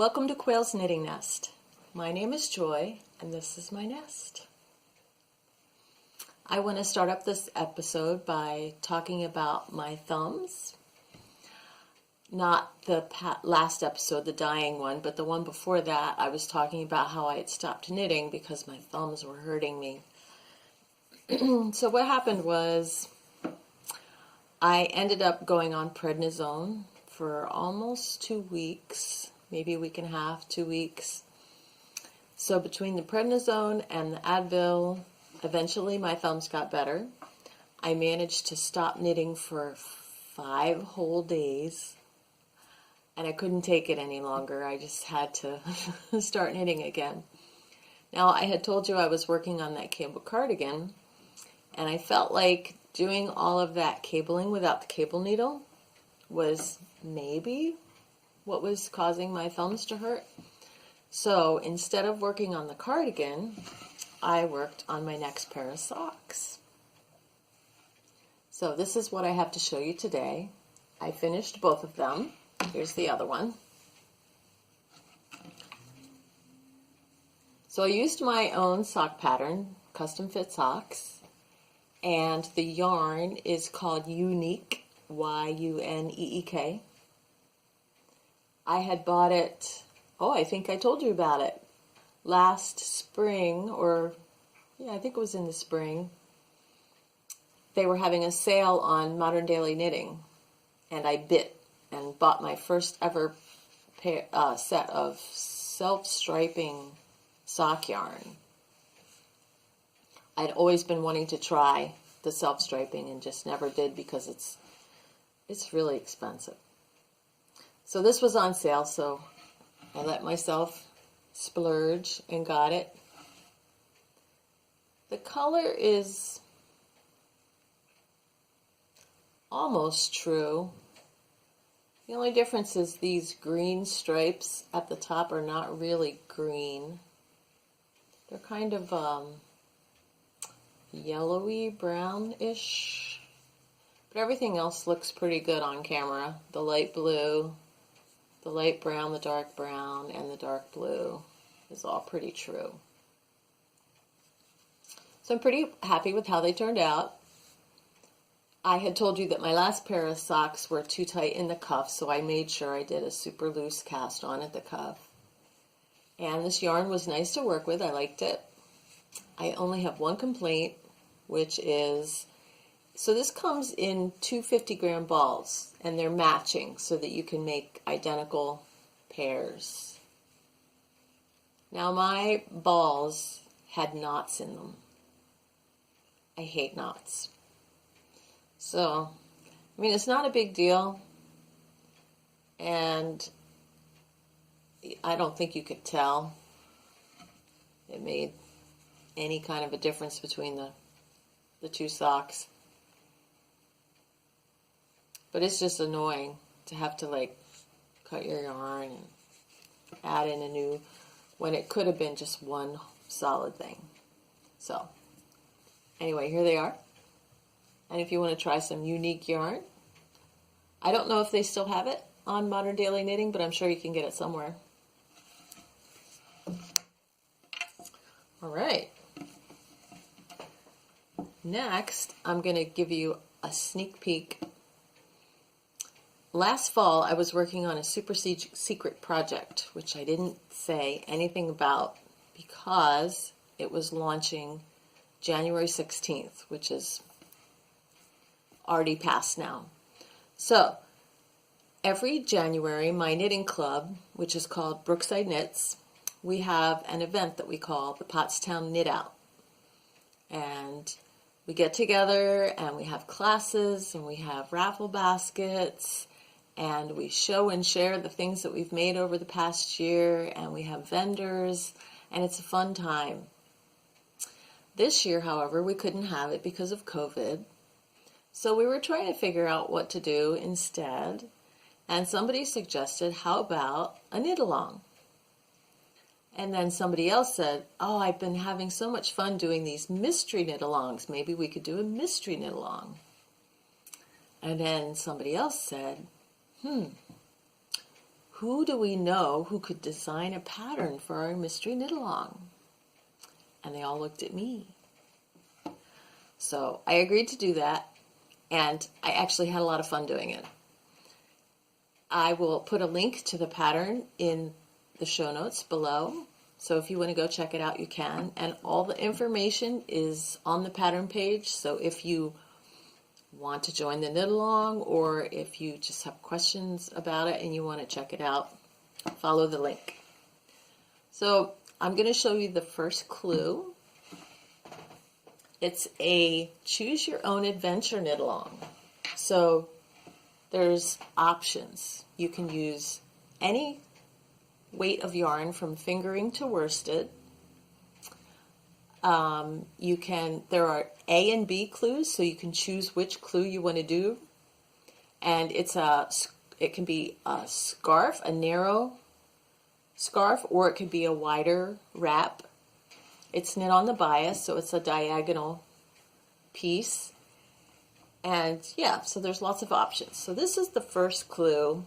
Welcome to Quail's Knitting Nest. My name is Joy, and this is my nest. I want to start up this episode by talking about my thumbs. Not the last episode, the dying one, but the one before that, I was talking about how I had stopped knitting because my thumbs were hurting me. So what happened was I ended up going on prednisone for almost 2 weeks, maybe a week and a half, 2 weeks. So between the prednisone and the Advil, eventually my thumbs got better. I managed to stop knitting for 5 whole days, and I couldn't take it any longer. I just had to start knitting again. Now, I had told you I was working on that cable cardigan, and I felt like doing all of that cabling without the cable needle was maybe what was causing my thumbs to hurt. So instead of working on the cardigan, I worked on my next pair of socks. So this is what I have to show you today. I finished both of them. Here's the other one. So I used my own sock pattern, custom fit socks, and the yarn is called Uneek, Y-U-N-E-E-K. I had bought it, I think I told you about it, last spring, I think it was in the spring. They were having a sale on Modern Daily Knitting, and I bit and bought my first ever set of self-striping sock yarn. I'd always been wanting to try the self-striping and just never did because it's really expensive. So this was on sale, so I let myself splurge and got it. The color is almost true. The only difference is these green stripes at the top are not really green. They're kind of yellowy, brownish. But everything else looks pretty good on camera. The light blue, the light brown, the dark brown, and the dark blue is all pretty true. So I'm pretty happy with how they turned out. I had told you that my last pair of socks were too tight in the cuff, so I made sure I did a super loose cast on at the cuff. And this yarn was nice to work with. I liked it. I only have one complaint, which is, so this comes in 2 50-gram balls, and they're matching so that you can make identical pairs. Now my balls had knots in them. I hate knots. So, I mean, it's not a big deal, and I don't think you could tell it made any kind of a difference between the two socks. But it's just annoying to have to like cut your yarn and add in a new, when it could have been just one solid thing. So anyway, here they are. And if you want to try some Uneek yarn, I don't know if they still have it on Modern Daily Knitting, but I'm sure you can get it somewhere. All right. Next, I'm going to give you a sneak peek. Last fall, I was working on a super secret project, which I didn't say anything about because it was launching January 16th, which is already passed now. So, every January, my knitting club, which is called Brookside Knits, we have an event that we call the Pottstown Knit Out. And we get together and we have classes and we have raffle baskets and we show and share the things that we've made over the past year, and we have vendors, and it's a fun time. This year, however, we couldn't have it because of COVID. So we were trying to figure out what to do instead, and somebody suggested, how about a knit-along? And then somebody else said, oh, I've been having so much fun doing these mystery knit-alongs. Maybe we could do a mystery knit-along. And then somebody else said, who do we know who could design a pattern for our mystery knit-along? And they all looked at me. So I agreed to do that, and I actually had a lot of fun doing it. I will put a link to the pattern in the show notes below, so if you want to go check it out, you can. And all the information is on the pattern page, so if you want to join the knit-along, or if you just have questions about it and you want to check it out, follow the link. So I'm going to show you the first clue. It's a choose your own adventure knit-along. So there's options. You can use any weight of yarn from fingering to worsted. There are A and B clues, so you can choose which clue you want to do. And it can be a scarf, a narrow scarf, or it could be a wider wrap. It's knit on the bias, so it's a diagonal piece. And yeah, so there's lots of options. So this is the first clue.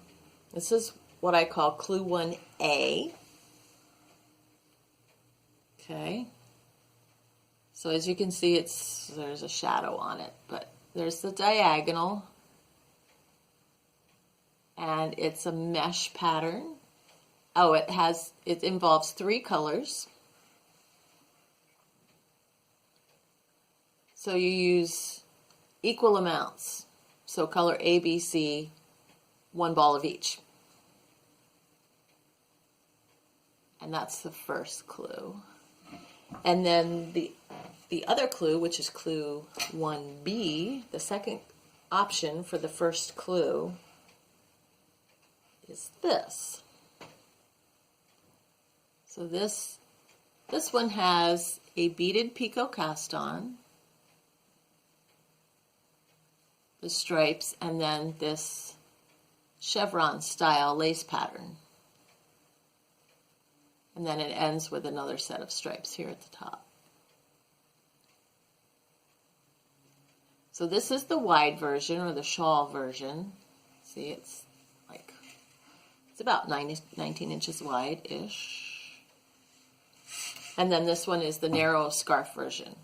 This is what I call clue 1A. Okay. So as you can see, there's a shadow on it, but there's the diagonal, and it's a mesh pattern. Oh, it involves 3 colors. So you use equal amounts. So color A, B, C, 1 ball of each. And that's the first clue. And then the other clue, which is clue 1B, the second option for the first clue, is this. So this one has a beaded picot cast on, the stripes, and then this chevron style lace pattern. And then it ends with another set of stripes here at the top. So this is the wide version, or the shawl version. See, it's about 19 inches wide-ish. And then this one is the narrow scarf version.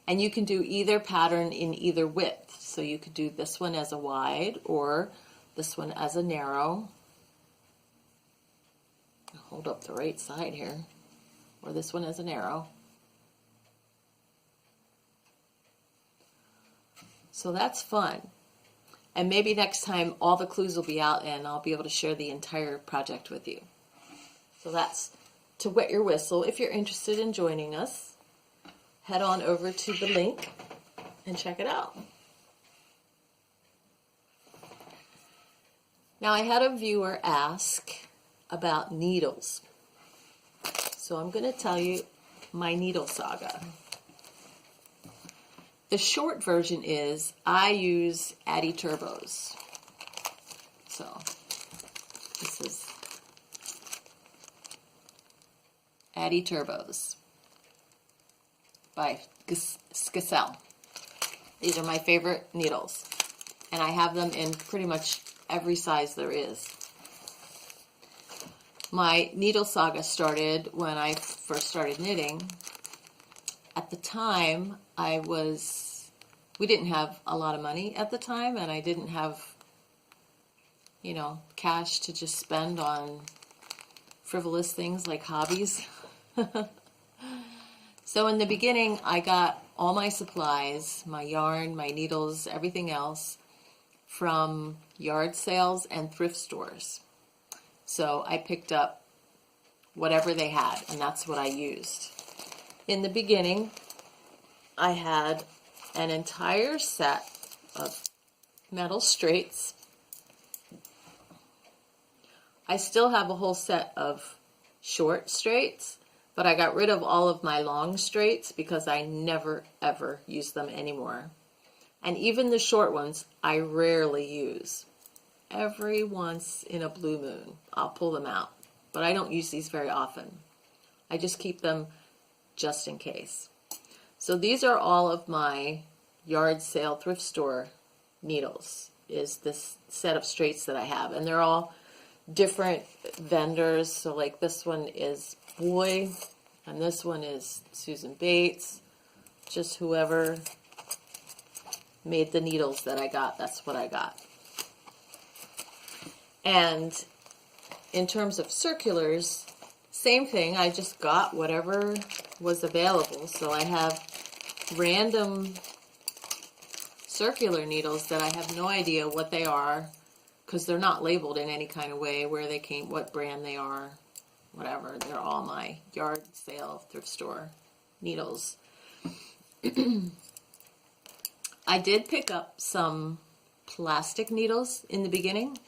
And you can do either pattern in either width. So you could do this one as a wide, or this one as a narrow. Hold up the right side here, or this one as a narrow. So that's fun. And maybe next time all the clues will be out and I'll be able to share the entire project with you. So that's to wet your whistle. If you're interested in joining us, head on over to the link and check it out. Now, I had a viewer ask about needles. So I'm going to tell you my needle saga. The short version is I use Addi Turbos. So this is Addi Turbos by Quail. These are my favorite needles, and I have them in pretty much every size there is. My needle saga started when I first started knitting. At the time, we didn't have a lot of money at the time, and I didn't have, cash to just spend on frivolous things like hobbies. So in the beginning, I got all my supplies, my yarn, my needles, everything else, from yard sales and thrift stores. So I picked up whatever they had, and that's what I used. In the beginning, I had an entire set of metal straights. I still have a whole set of short straights, but I got rid of all of my long straights because I never ever use them anymore. And even the short ones, I rarely use. Every once in a blue moon, I'll pull them out. But I don't use these very often. I just keep them just in case. So these are all of my yard sale thrift store needles, is this set of straights that I have. And they're all different vendors. So like this one is Boy, and this one is Susan Bates. Just whoever made the needles that I got, that's what I got. And in terms of circulars, same thing. I just got whatever was available. So I have random circular needles that I have no idea what they are, because they're not labeled in any kind of way, where they came, what brand they are, whatever. They're all my yard sale thrift store needles. I did pick up some plastic needles in the beginning,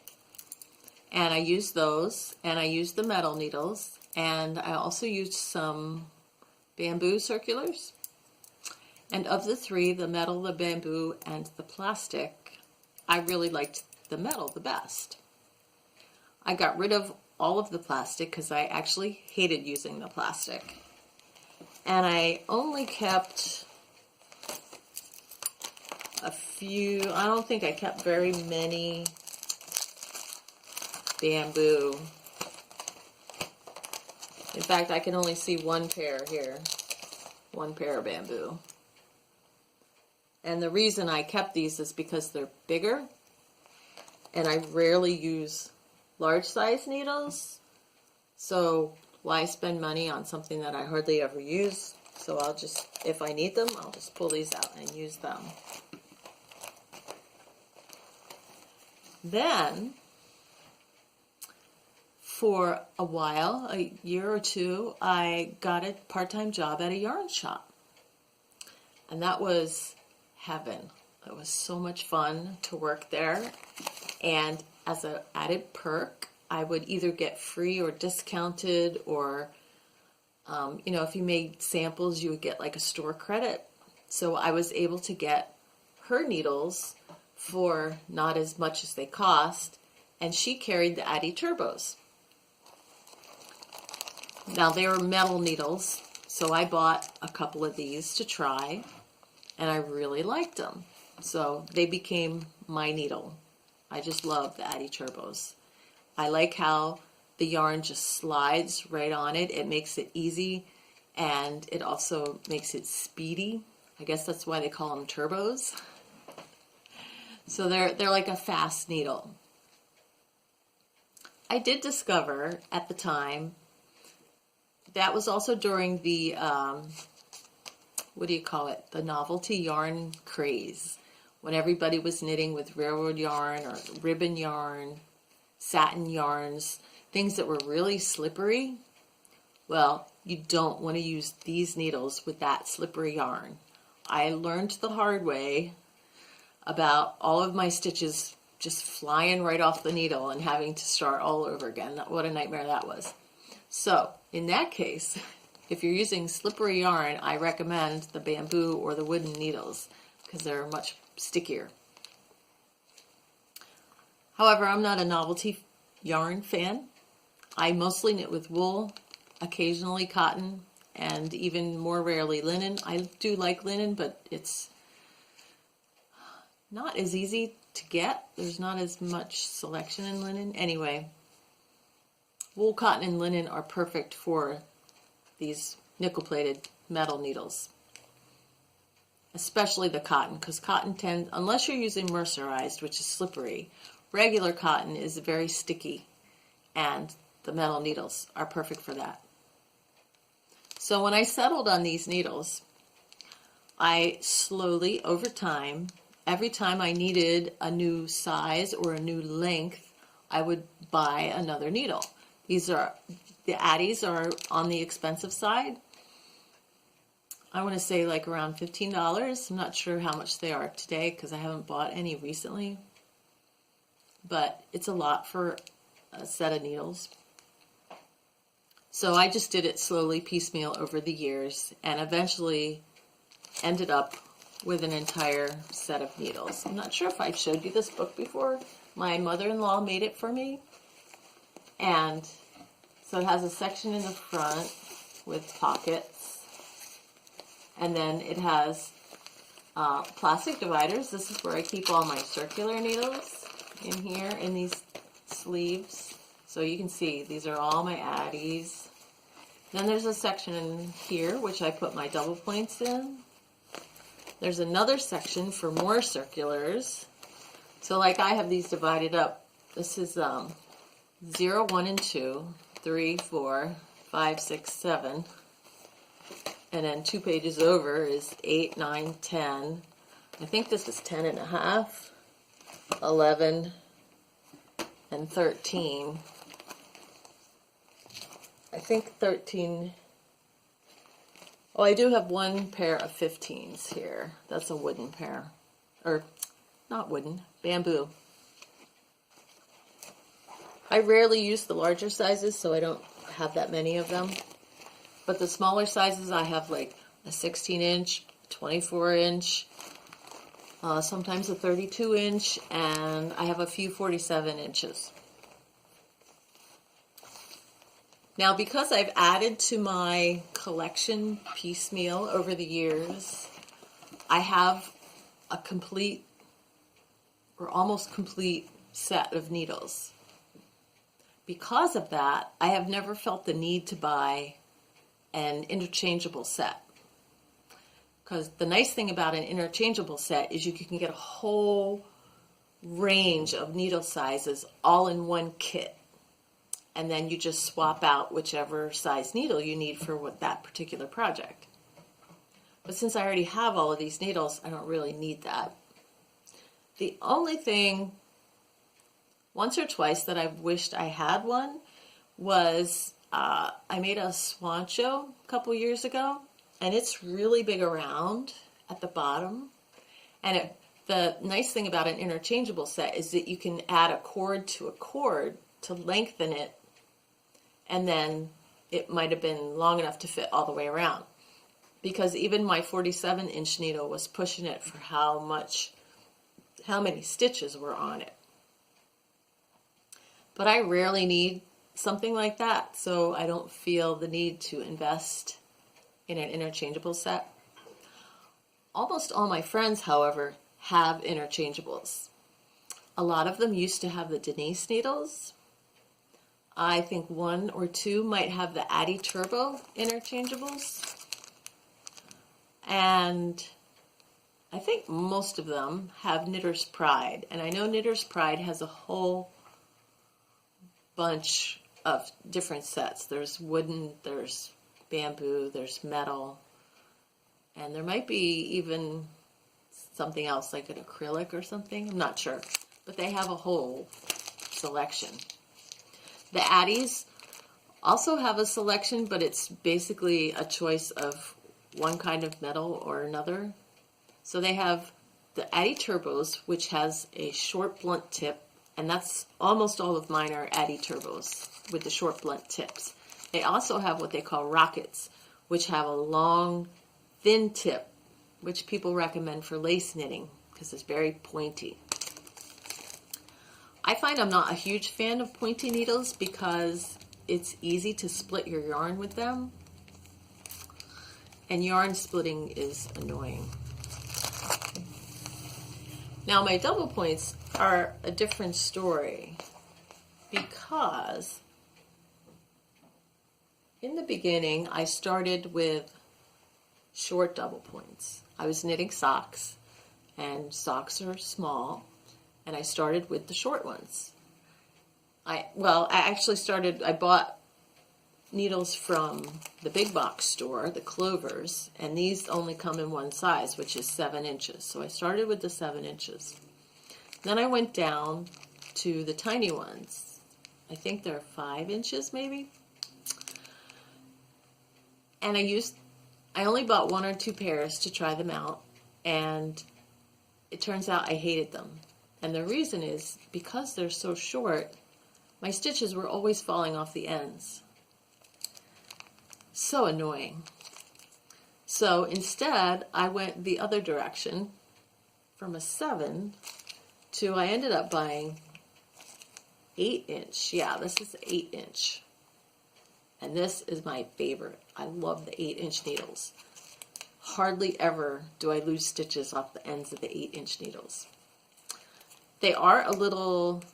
and I used those, and I used the metal needles, and I also used some bamboo circulars. And of the three, the metal, the bamboo, and the plastic, I really liked the metal the best. I got rid of all of the plastic because I actually hated using the plastic. And I only kept a few, I don't think I kept very many bamboo. In fact, I can only see one pair here. One pair of bamboo. And the reason I kept these is because they're bigger, and I rarely use large size needles. So why spend money on something that I hardly ever use? So I'll just, if I need them, I'll just pull these out and use them. Then, for a while, a year or two, I got a part-time job at a yarn shop. And that was heaven. It was so much fun to work there. And as an added perk, I would either get free or discounted, or, you know, if you made samples, you would get like a store credit. So I was able to get her needles for not as much as they cost, and she carried the Addi Turbos. Now they were metal needles, so I bought a couple of these to try, and I really liked them. So they became my needle. I just love the Addi Turbos. I like how the yarn just slides right on it. It makes it easy, and it also makes it speedy. I guess that's why they call them turbos. So they're like a fast needle. I did discover at the time, that was also during the, what do you call it, the novelty yarn craze, when everybody was knitting with railroad yarn or ribbon yarn, satin yarns, things that were really slippery. Well, you don't want to use these needles with that slippery yarn. I learned the hard way about all of my stitches just flying right off the needle and having to start all over again. What a nightmare that was. So, in that case, if you're using slippery yarn, I recommend the bamboo or the wooden needles because they're much stickier. However, I'm not a novelty yarn fan. I mostly knit with wool, occasionally cotton, and even more rarely linen. I do like linen, but it's not as easy to get. There's not as much selection in linen. Anyway, wool, cotton, and linen are perfect for these nickel-plated metal needles. Especially the cotton, because cotton tends, unless you're using mercerized, which is slippery, regular cotton is very sticky, and the metal needles are perfect for that. So when I settled on these needles, I slowly, over time, every time I needed a new size or a new length, I would buy another needle. These are, the Addis are on the expensive side. I want to say like around $15. I'm not sure how much they are today because I haven't bought any recently. But it's a lot for a set of needles. So I just did it slowly, piecemeal over the years, and eventually ended up with an entire set of needles. I'm not sure if I showed you this book before. My mother-in-law made it for me. And so it has a section in the front with pockets. And then it has plastic dividers. This is where I keep all my circular needles, in here, in these sleeves. So you can see these are all my addies. Then there's a section in here which I put my double points in. There's another section for more circulars. So like I have these divided up. This is 0, 1, and 2, 3, 4, 5, 6, 7. And then 2 pages over is 8, 9, 10. I think this is 10 and a half, 11, and 13. I think 13. Oh, I do have one pair of 15s here. That's a wooden pair. Or, not wooden, bamboo. I rarely use the larger sizes, so I don't have that many of them. But the smaller sizes, I have like a 16-inch, 24-inch, sometimes a 32-inch, and I have a few 47 inches. Now, because I've added to my collection piecemeal over the years, I have a complete or almost complete set of needles. Because of that, I have never felt the need to buy an interchangeable set. Because the nice thing about an interchangeable set is you can get a whole range of needle sizes all in one kit. And then you just swap out whichever size needle you need for that particular project. But since I already have all of these needles, I don't really need that. The only thing, once or twice, that I've wished I had one was I made a swancho a couple years ago, and it's really big around at the bottom. And the nice thing about an interchangeable set is that you can add a cord to a cord to lengthen it, and then it might have been long enough to fit all the way around. Because even my 47-inch needle was pushing it for how many stitches were on it. But I rarely need something like that, so I don't feel the need to invest in an interchangeable set. Almost all my friends, however, have interchangeables. A lot of them used to have the Denise needles. I think 1 or 2 might have the Addi Turbo interchangeables. And I think most of them have Knitter's Pride. And I know Knitter's Pride has a whole bunch of different sets. There's wooden, there's bamboo, there's metal, and there might be even something else like an acrylic or something. I'm not sure. But they have a whole selection. The Addies also have a selection, but it's basically a choice of one kind of metal or another. So they have the Addi Turbos, which has a short blunt tip, and that's almost all of mine are Addi Turbos with the short blunt tips. They also have what they call Rockets, which have a long, thin tip, which people recommend for lace knitting because it's very pointy. I find I'm not a huge fan of pointy needles because it's easy to split your yarn with them, and yarn splitting is annoying. Now my double points are a different story because in the beginning I started with short double points. I was knitting socks, and socks are small, and I started with the short ones. I bought needles from the big box store, the Clovers, and these only come in one size, which is 7 inches. So I started with the 7 inches. Then I went down to the tiny ones. I think they're 5 inches maybe. And I only bought 1 or 2 pairs to try them out, and it turns out I hated them. And the reason is because they're so short, my stitches were always falling off the ends. So annoying. So instead, I went the other direction from a 7 to, I ended up buying 8 inch. Yeah, this is 8 inch. And this is my favorite. I love the 8 inch needles. Hardly ever do I lose stitches off the ends of the 8 inch needles. They are a little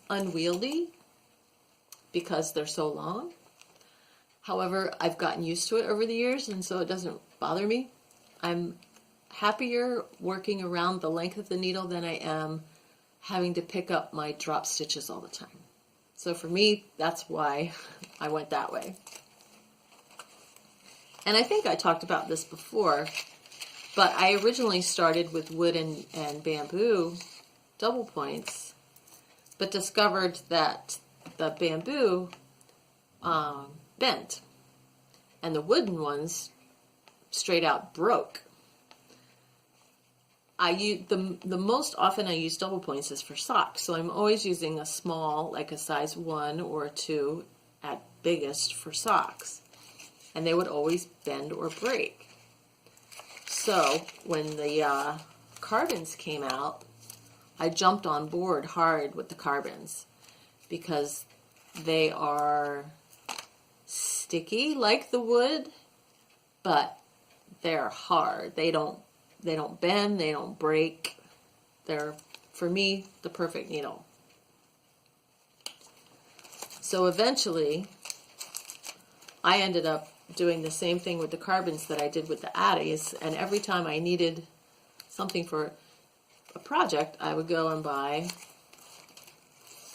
unwieldy, because they're so long. However, I've gotten used to it over the years, and so it doesn't bother me. I'm happier working around the length of the needle than I am having to pick up my drop stitches all the time. So for me, that's why I went that way. And I think I talked about this before, but I originally started with wood and bamboo double points, but discovered that the bamboo bent, and the wooden ones straight out broke. The most often I use double points is for socks, so I'm always using a small, like a size 1 or 2 at biggest for socks, and they would always bend or break. So when the carbons came out, I jumped on board hard with the carbons because they are sticky like the wood, but they're hard. They don't bend, they don't break. They're, for me, the perfect needle. So eventually, I ended up doing the same thing with the carbons that I did with the Addies, and every time I needed something for a project, I would go and buy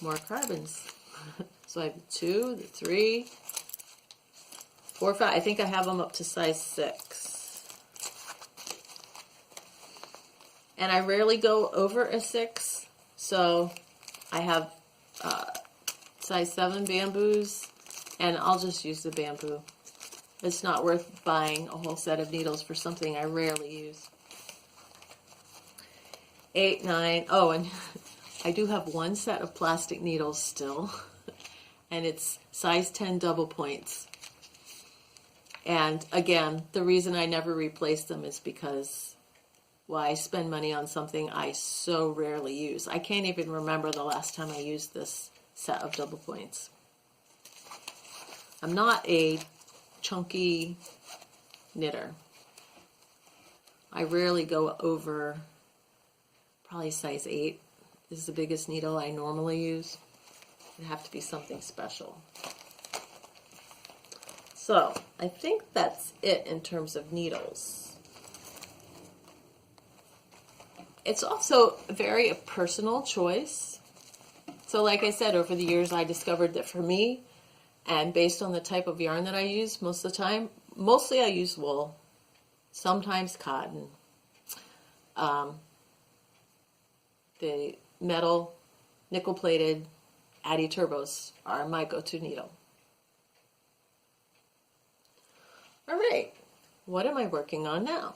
more carbons. So I have 2, 3, 4, 5. I think I have them up to size 6. And I rarely go over a 6, so I have size 7 bamboos, and I'll just use the bamboo. It's not worth buying a whole set of needles for something I rarely use. 8, 9, oh, and I do have one set of plastic needles still, and it's size 10 double points. And again, the reason I never replace them is because, well, I spend money on something I so rarely use. I can't even remember the last time I used this set of double points. I'm not a chunky knitter. I rarely go over probably size 8. This is the biggest needle I normally use. It'd have to be something special. So I think that's it in terms of needles. It's also very a personal choice. So like I said, over the years I discovered that for me, and based on the type of yarn that I use most of the time, mostly I use wool, sometimes cotton. The metal, nickel-plated Addi Turbos are my go-to needle. All right, what am I working on now?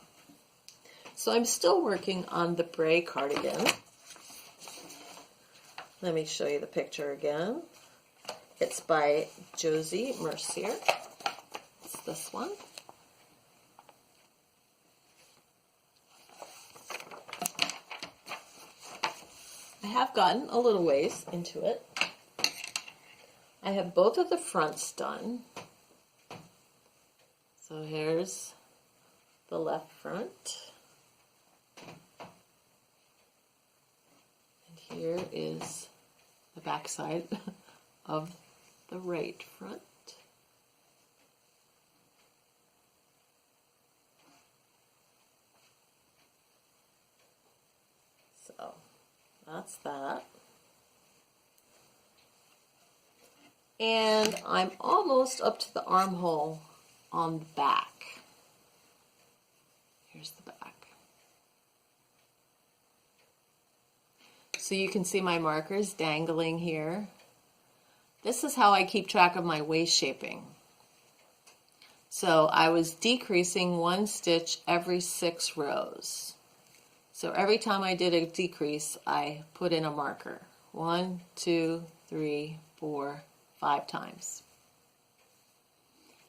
So I'm still working on the Bray Cardigan. Let me show you the picture again. It's by Josie Mercier. It's this one. I have gotten a little ways into it. I have both of the fronts done. So here's the left front. And here is the back side of the right front. So that's that. And I'm almost up to the armhole on the back. Here's the back. So you can see my markers dangling here. This is how I keep track of my waist shaping. So I was decreasing 1 stitch every 6 rows. So every time I did a decrease, I put in a marker. 1, 2, 3, 4, 5 times.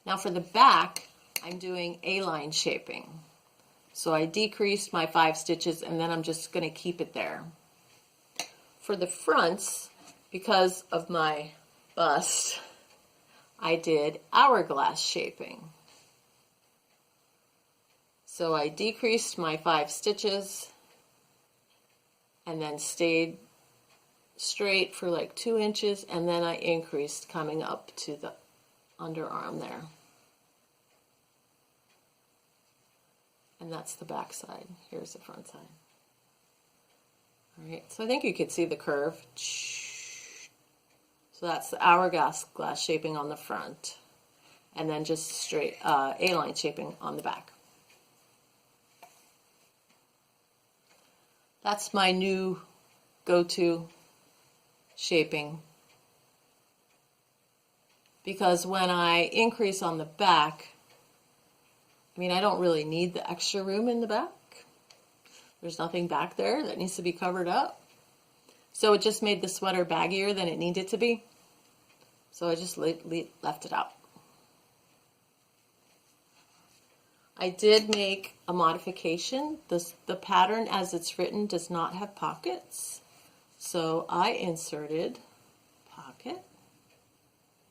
Now for the back, I'm doing A-line shaping. So I decreased my 5 stitches and then I'm just going to keep it there. For the fronts, because of my bust, I did hourglass shaping. So I decreased my 5 stitches and then stayed straight for like 2 inches, and then I increased coming up to the underarm there. And that's the back side. Here's the front side. All right, so I think you could see the curve. So that's the hourglass glass shaping on the front, and then just straight A-line shaping on the back. That's my new go-to shaping, because when I increase on the back, I mean, I don't really need the extra room in the back. There's nothing back there that needs to be covered up. So it just made the sweater baggier than it needed to be. So I just left it out. I did make a modification. The pattern as it's written does not have pockets. So I inserted pocket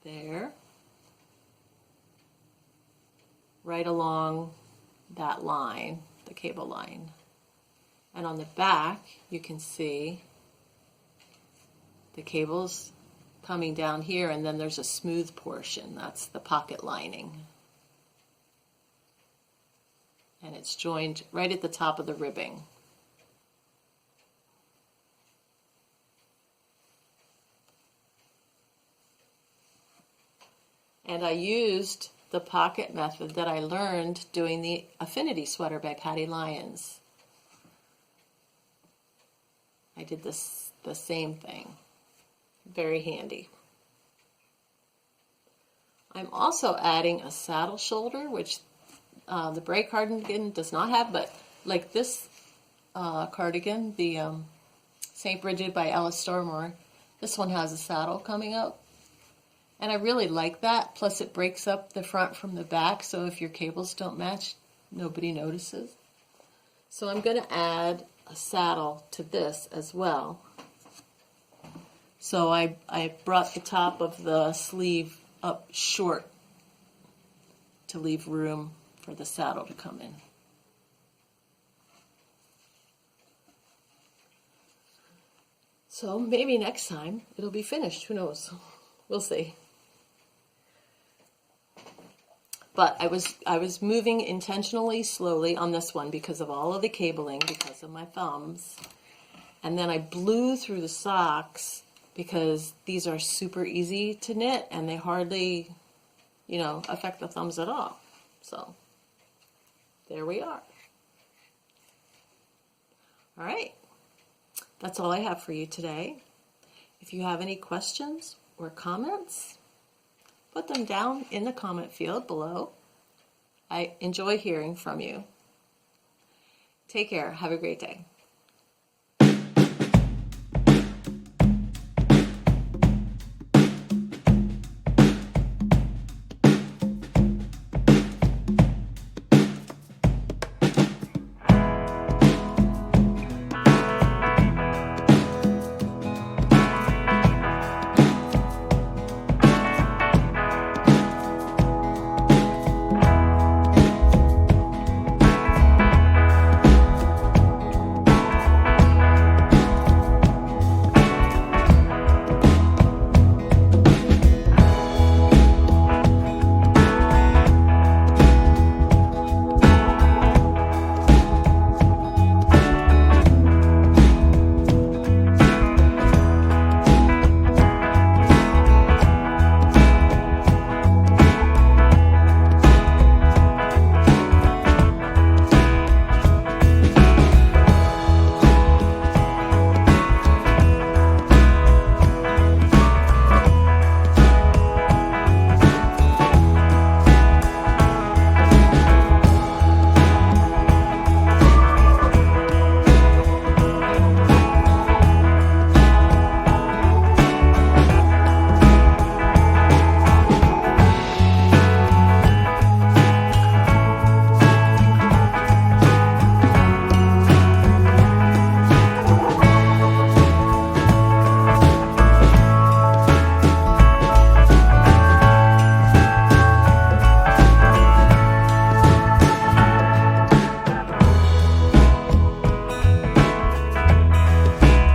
there, right along that line, the cable line. And on the back, you can see the cables coming down here, and then there's a smooth portion. That's the pocket lining. And it's joined right at the top of the ribbing. And I used the pocket method that I learned doing the Affinity sweater by Patty Lyons. I did the same thing. Very handy. I'm also adding a saddle shoulder, which the Bray Cardigan does not have, but like this cardigan, the St. Bridget by Alice Stormore, this one has a saddle coming up. And I really like that. Plus it breaks up the front from the back, so if your cables don't match, nobody notices. So I'm going to add a saddle to this as well. So I brought the top of the sleeve up short to leave room for the saddle to come in. So maybe next time it'll be finished. Who knows? We'll see. But I was moving intentionally slowly on this one because of all of the cabling, because of my thumbs. And then I blew through the socks because these are super easy to knit and they hardly, affect the thumbs at all. So there we are. All right. That's all I have for you today. If you have any questions or comments, put them down in the comment field below. I enjoy hearing from you. Take care. Have a great day.